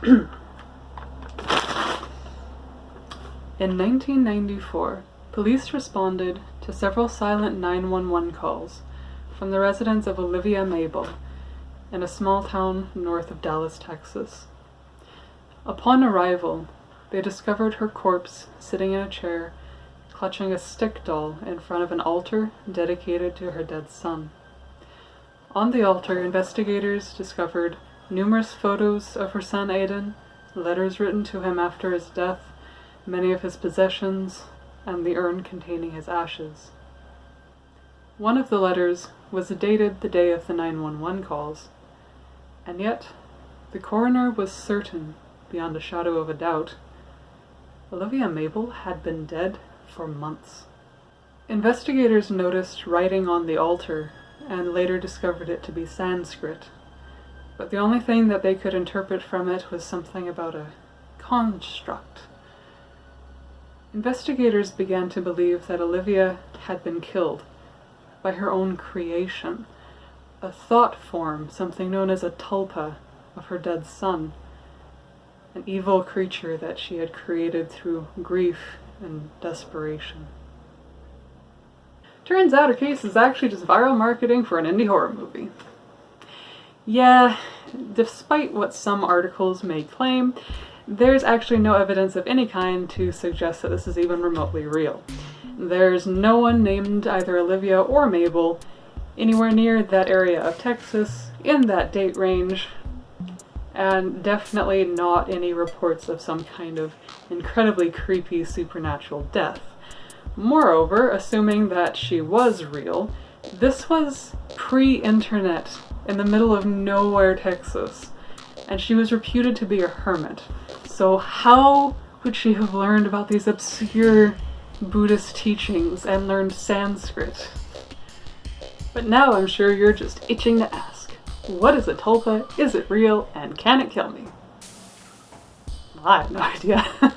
In 1994, police responded to several silent 911 calls from the residence of Olivia Mabel in a small town north of Dallas, Texas. Upon arrival, they discovered her corpse sitting in a chair, clutching a stick doll in front of an altar dedicated to her dead son. On the altar, investigators discovered numerous photos of her son Aiden, letters written to him after his death, many of his possessions, and the urn containing his ashes. One of the letters was dated the day of the 911 calls, and yet the coroner was certain, beyond a shadow of a doubt, Olivia Mabel had been dead for months. Investigators noticed writing on the altar and later discovered it to be Sanskrit, but the only thing that they could interpret from it was something about a construct. Investigators began to believe that Olivia had been killed by her own creation, a thought form, something known as a tulpa, of her dead son, an evil creature that she had created through grief and desperation. Turns out her case is actually just viral marketing for an indie horror movie. Yeah, despite what some articles may claim, there's actually no evidence of any kind to suggest that this is even remotely real. There's no one named either Olivia or Mabel anywhere near that area of Texas in that date range, and definitely not any reports of some kind of incredibly creepy supernatural death. Moreover, assuming that she was real, this was pre-internet in the middle of nowhere, Texas, and she was reputed to be a hermit. So how would she have learned about these obscure Buddhist teachings and learned Sanskrit? But now I'm sure you're just itching to ask, what is a tulpa, is it real, and can it kill me? I have no idea.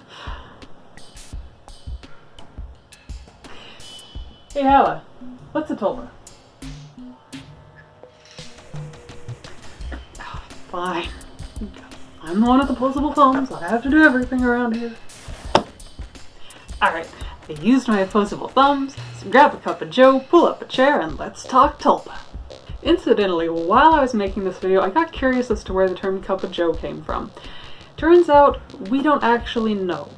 Hey Hala, what's a tulpa? Fine. I'm the one with opposable thumbs, I have to do everything around here. Alright, I used my opposable thumbs, so grab a cup of joe, pull up a chair, and let's talk tulpa. Incidentally, while I was making this video, I got curious as to where the term cup of joe came from. Turns out, we don't actually know.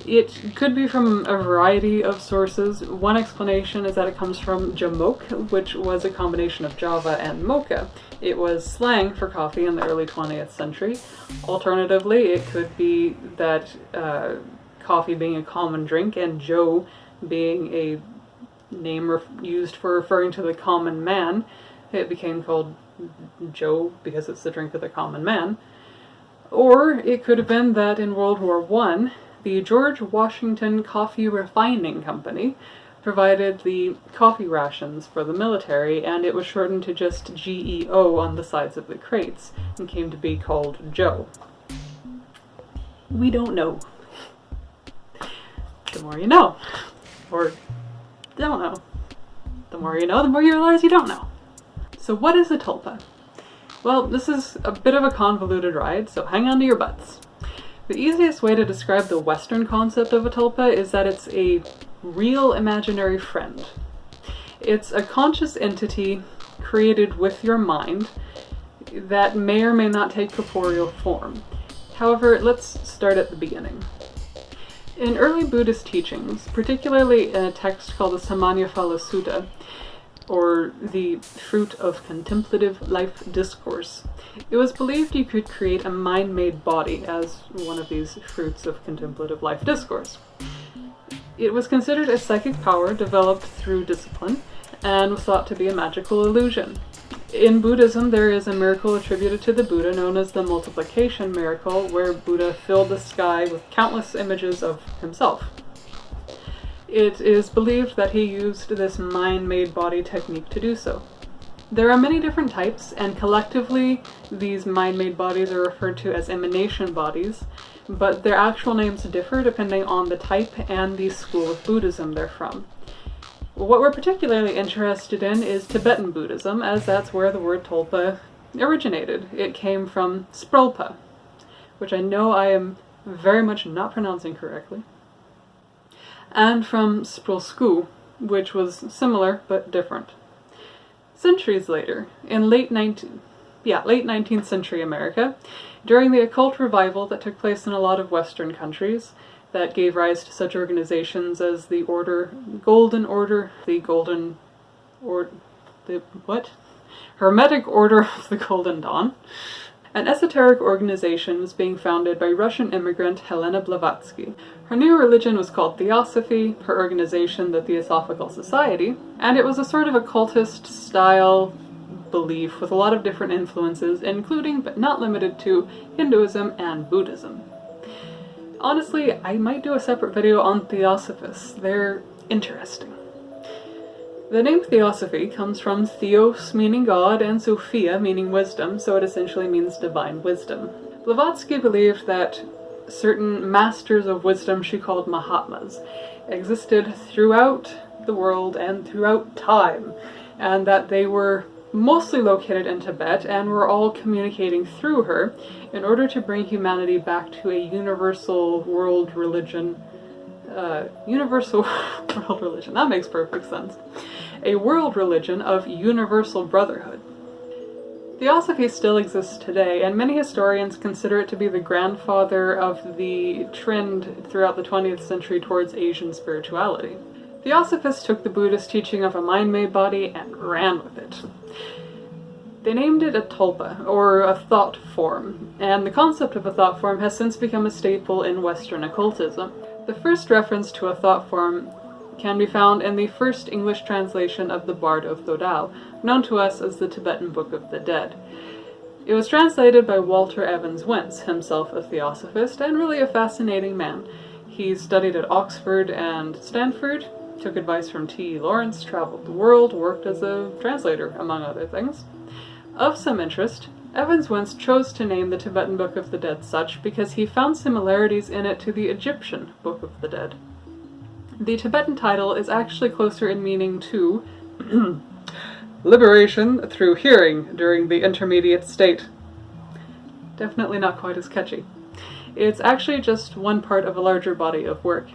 It could be from a variety of sources. One explanation is that it comes from jamoke, which was a combination of Java and mocha. It was slang for coffee in the early 20th century. Alternatively, it could be that coffee being a common drink and joe being a name used for referring to the common man, it became called joe because it's the drink of the common man. Or it could have been that in World War I, the George Washington Coffee Refining Company provided the coffee rations for the military, and it was shortened to just GEO on the sides of the crates, and came to be called Joe. We don't know. The more you know. Or don't know. The more you know, the more you realize you don't know. So what is a tulpa? Well, this is a bit of a convoluted ride, so hang on to your butts. The easiest way to describe the Western concept of a tulpa is that it's a real imaginary friend. It's a conscious entity created with your mind that may or may not take corporeal form. However, let's start at the beginning. In early Buddhist teachings, particularly in a text called the Samannaphala Sutta, or the Fruit of Contemplative Life Discourse, it was believed you could create a mind-made body as one of these fruits of contemplative life discourse. It was considered a psychic power developed through discipline, and was thought to be a magical illusion. In Buddhism, there is a miracle attributed to the Buddha known as the multiplication miracle, where Buddha filled the sky with countless images of himself. It is believed that he used this mind-made body technique to do so. There are many different types, and collectively these mind-made bodies are referred to as emanation bodies, but their actual names differ depending on the type and the school of Buddhism they're from. What we're particularly interested in is Tibetan Buddhism, as that's where the word tulpa originated. It came from sprul-pa, which I know I am very much not pronouncing correctly, and from sprul-sku, which was similar but different. Centuries later, in late 19th century America, during the occult revival that took place in a lot of Western countries, that gave rise to such organizations as the Hermetic Order of the Golden Dawn. An esoteric organization was being founded by Russian immigrant Helena Blavatsky. Her new religion was called Theosophy, her organization the Theosophical Society, and it was a sort of occultist style belief with a lot of different influences, including but not limited to Hinduism and Buddhism. Honestly, I might do a separate video on Theosophists. They're interesting. The name Theosophy comes from Theos meaning God and Sophia meaning wisdom, so it essentially means divine wisdom. Blavatsky believed that certain masters of wisdom she called Mahatmas existed throughout the world and throughout time, and that they were mostly located in Tibet and were all communicating through her in order to bring humanity back to a universal world religion. That makes perfect sense. A world religion of universal brotherhood. Theosophy still exists today, and many historians consider it to be the grandfather of the trend throughout the 20th century towards Asian spirituality. Theosophists took the Buddhist teaching of a mind-made body and ran with it. They named it a tulpa, or a thought form, and the concept of a thought form has since become a staple in Western occultism. The first reference to a thought form can be found in the first English translation of the Bard of Thodao, known to us as the Tibetan Book of the Dead. It was translated by Walter Evans Wentz, himself a theosophist and really a fascinating man. He studied at Oxford and Stanford, took advice from T. Lawrence, traveled the world, worked as a translator, among other things. Of some interest, Evans Wentz chose to name the Tibetan Book of the Dead such because he found similarities in it to the Egyptian Book of the Dead. The Tibetan title is actually closer in meaning to liberation through hearing during the intermediate state. Definitely not quite as catchy. It's actually just one part of a larger body of work.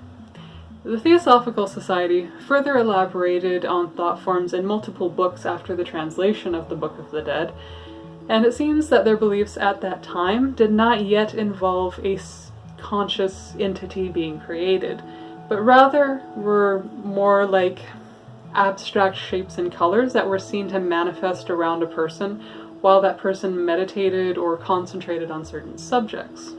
The Theosophical Society further elaborated on thought forms in multiple books after the translation of the Book of the Dead, and it seems that their beliefs at that time did not yet involve a conscious entity being created, but rather were more like abstract shapes and colors that were seen to manifest around a person while that person meditated or concentrated on certain subjects.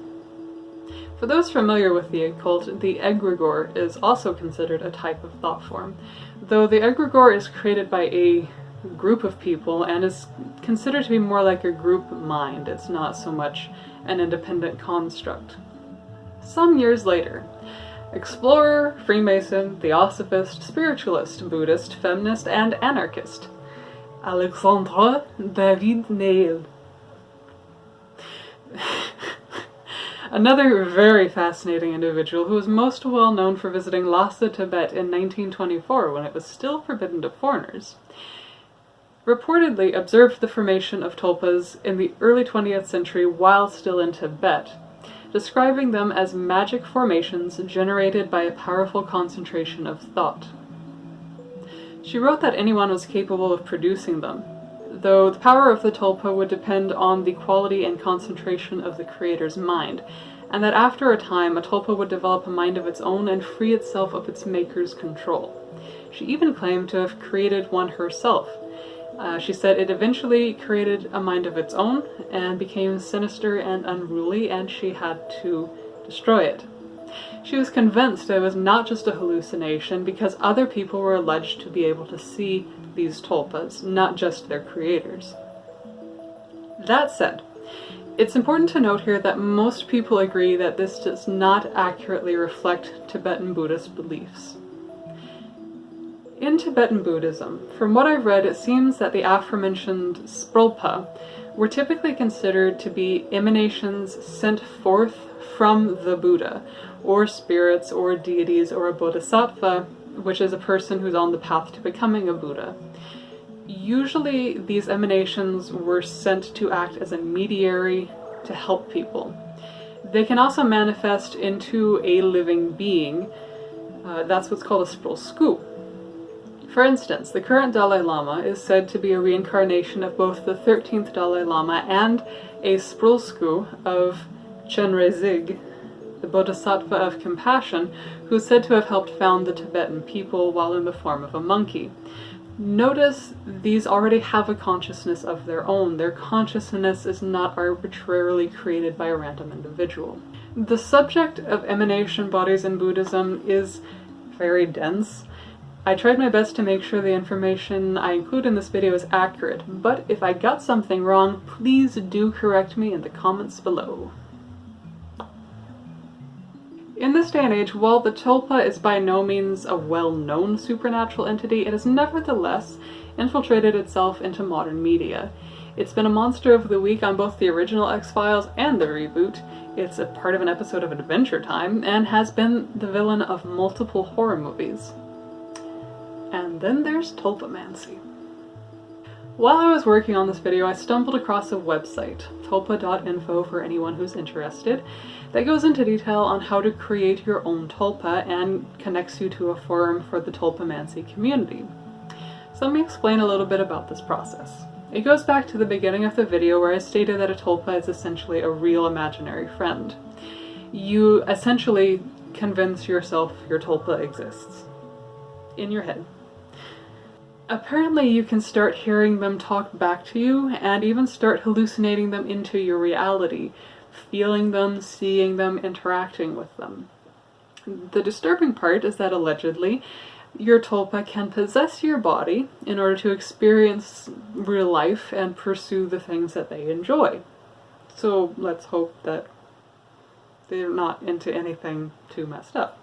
For those familiar with the occult, the egregore is also considered a type of thought form, though the egregore is created by a group of people and is considered to be more like a group mind. It's not so much an independent construct. Some years later, explorer, Freemason, Theosophist, spiritualist, Buddhist, feminist, and anarchist, Alexandre David Neil. Another very fascinating individual who was most well known for visiting Lhasa, Tibet in 1924 when it was still forbidden to foreigners, reportedly observed the formation of tulpas in the early 20th century while still in Tibet, describing them as magic formations generated by a powerful concentration of thought. She wrote that anyone was capable of producing them, though the power of the tulpa would depend on the quality and concentration of the creator's mind, and that after a time a tulpa would develop a mind of its own and free itself of its maker's control. She even claimed to have created one herself. She said it eventually created a mind of its own and became sinister and unruly, and she had to destroy it. She was convinced it was not just a hallucination because other people were alleged to be able to see these tulpas, not just their creators. That said, it's important to note here that most people agree that this does not accurately reflect Tibetan Buddhist beliefs. In Tibetan Buddhism, from what I've read, it seems that the aforementioned sprul-pa were typically considered to be emanations sent forth from the Buddha, or spirits, or deities, or a bodhisattva, which is a person who's on the path to becoming a Buddha. Usually these emanations were sent to act as a mediary to help people. They can also manifest into a living being. That's what's called a sprul-sku. For instance, the current Dalai Lama is said to be a reincarnation of both the 13th Dalai Lama and a sprul-sku of Chenrezig, the Bodhisattva of compassion, who is said to have helped found the Tibetan people while in the form of a monkey. Notice these already have a consciousness of their own. Their consciousness is not arbitrarily created by a random individual. The subject of emanation bodies in Buddhism is very dense. I tried my best to make sure the information I include in this video is accurate, but if I got something wrong, please do correct me in the comments below. In this day and age, while the Tulpa is by no means a well-known supernatural entity, it has nevertheless infiltrated itself into modern media. It's been a monster of the week on both the original X-Files and the reboot. It's a part of an episode of Adventure Time, and has been the villain of multiple horror movies. And then there's Tulpamancy. While I was working on this video, I stumbled across a website, tulpa.info for anyone who's interested, that goes into detail on how to create your own tulpa and connects you to a forum for the Tulpamancy community. So let me explain a little bit about this process. It goes back to the beginning of the video where I stated that a tulpa is essentially a real imaginary friend. You essentially convince yourself your tulpa exists in your head. Apparently you can start hearing them talk back to you and even start hallucinating them into your reality, feeling them, seeing them, interacting with them. The disturbing part is that allegedly your tulpa can possess your body in order to experience real life and pursue the things that they enjoy. So let's hope that they're not into anything too messed up.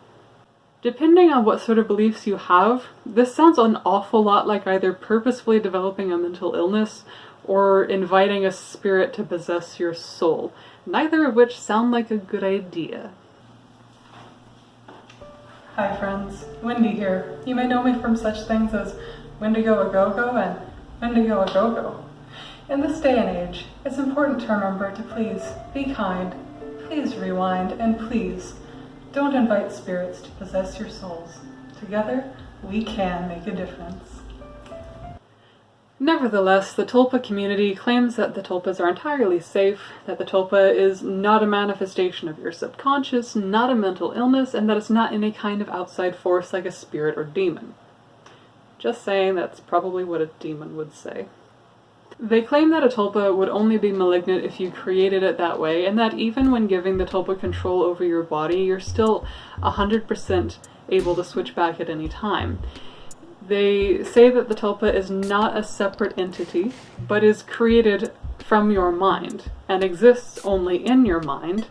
Depending on what sort of beliefs you have, this sounds an awful lot like either purposefully developing a mental illness or inviting a spirit to possess your soul, neither of which sound like a good idea. Hi friends, Wendi here. You may know me from such things as Wendigo a Go-Go and Wendigo a Go-Go. In this day and age, it's important to remember to please be kind, please rewind, and please don't invite spirits to possess your souls. Together, we can make a difference. Nevertheless, the Tulpa community claims that the Tulpas are entirely safe, that the Tulpa is not a manifestation of your subconscious, not a mental illness, and that it's not any kind of outside force like a spirit or demon. Just saying, that's probably what a demon would say. They claim that a tulpa would only be malignant if you created it that way, and that even when giving the tulpa control over your body, you're still 100% able to switch back at any time. They say that the tulpa is not a separate entity, but is created from your mind, and exists only in your mind,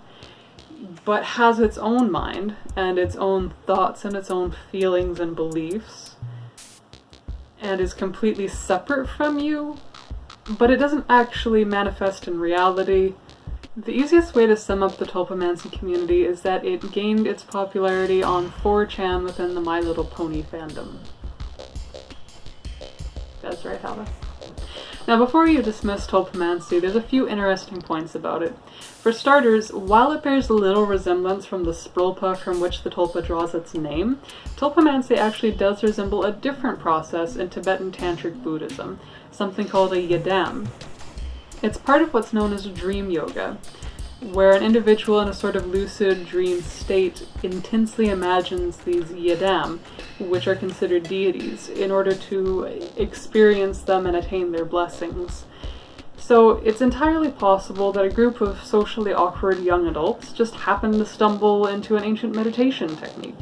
but has its own mind, and its own thoughts, and its own feelings and beliefs, and is completely separate from you, but it doesn't actually manifest in reality. The easiest way to sum up the Tulpamancy community is that it gained its popularity on 4chan within the My Little Pony fandom. That's right, Alice. Now before you dismiss Tulpamancy, there's a few interesting points about it. For starters, while it bears little resemblance from the sprul-pa from which the tulpa draws its name, Tulpamancy actually does resemble a different process in Tibetan Tantric Buddhism, something called a yidam. It's part of what's known as dream yoga, where an individual in a sort of lucid dream state intensely imagines these yidam, which are considered deities, in order to experience them and attain their blessings. So it's entirely possible that a group of socially awkward young adults just happened to stumble into an ancient meditation technique.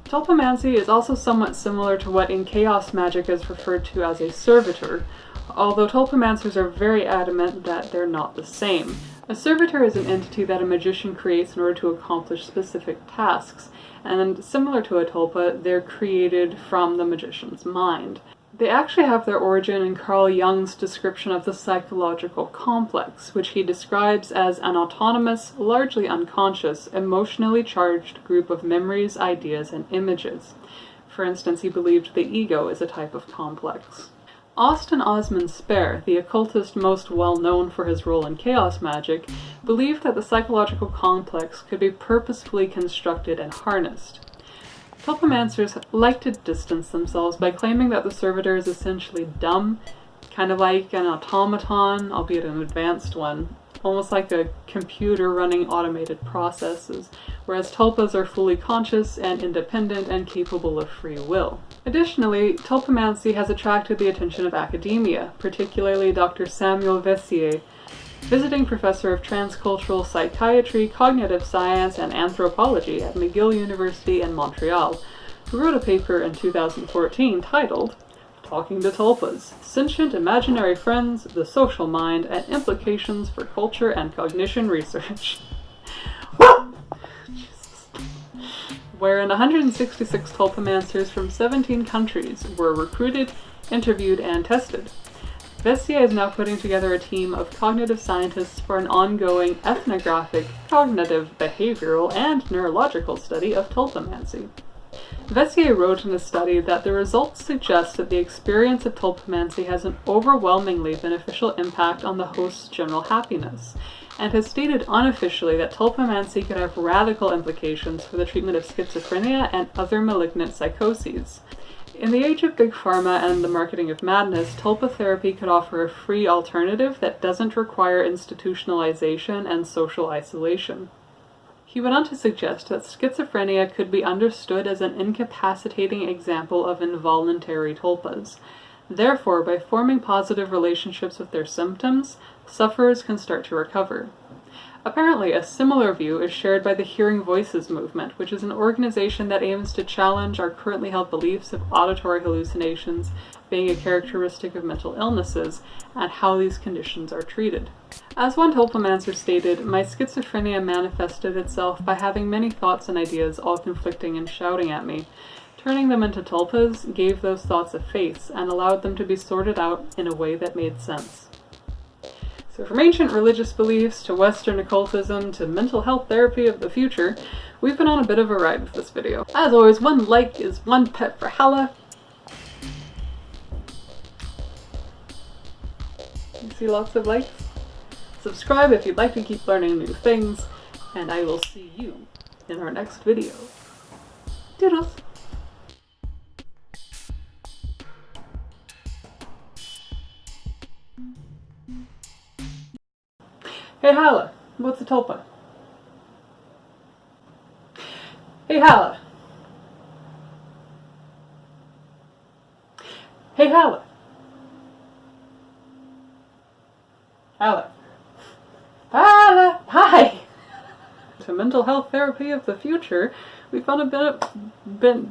Tulpamancy is also somewhat similar to what in chaos magic is referred to as a servitor, although tulpamancers are very adamant that they're not the same. A servitor is an entity that a magician creates in order to accomplish specific tasks, and similar to a tulpa, they're created from the magician's mind. They actually have their origin in Carl Jung's description of the psychological complex, which he describes as an autonomous, largely unconscious, emotionally charged group of memories, ideas, and images. For instance, he believed the ego is a type of complex. Austin Osman Spare, the occultist most well known for his role in chaos magic, believed that the psychological complex could be purposefully constructed and harnessed. Tulpamancers like to distance themselves by claiming that the servitor is essentially dumb, kind of like an automaton, albeit an advanced one, almost like a computer running automated processes, whereas tulpas are fully conscious and independent and capable of free will. Additionally, tulpamancy has attracted the attention of academia, particularly Dr. Samuel Vessier, visiting professor of transcultural psychiatry, cognitive science, and anthropology at McGill University in Montreal, who wrote a paper in 2014 titled Talking to Tulpas, Sentient Imaginary Friends, the Social Mind, and Implications for Culture and Cognition Research. Wherein 166 tulpamancers from 17 countries were recruited, interviewed, and tested. Vessier is now putting together a team of cognitive scientists for an ongoing ethnographic, cognitive, behavioral, and neurological study of tulpamancy. Vessier wrote in a study that the results suggest that the experience of tulpamancy has an overwhelmingly beneficial impact on the host's general happiness, and has stated unofficially that tulpamancy could have radical implications for the treatment of schizophrenia and other malignant psychoses. In the age of big pharma and the marketing of madness, tulpa therapy could offer a free alternative that doesn't require institutionalization and social isolation. He went on to suggest that schizophrenia could be understood as an incapacitating example of involuntary tulpas. Therefore, by forming positive relationships with their symptoms, sufferers can start to recover. Apparently, a similar view is shared by the Hearing Voices movement, which is an organization that aims to challenge our currently held beliefs of auditory hallucinations being a characteristic of mental illnesses, and how these conditions are treated. As one tulpamancer stated, my schizophrenia manifested itself by having many thoughts and ideas all conflicting and shouting at me. Turning them into tulpas gave those thoughts a face and allowed them to be sorted out in a way that made sense. So from ancient religious beliefs to Western occultism to mental health therapy of the future, we've been on a bit of a ride with this video. As always, one like is one pet for Hala. You see lots of likes? Subscribe if you'd like to keep learning new things, and I will see you in our next video. Doodles! Hey Hala, what's a tulpa? Hey Hala. Hey Hala. Hala. Hala! Hi! To mental health therapy of the future, we found a bit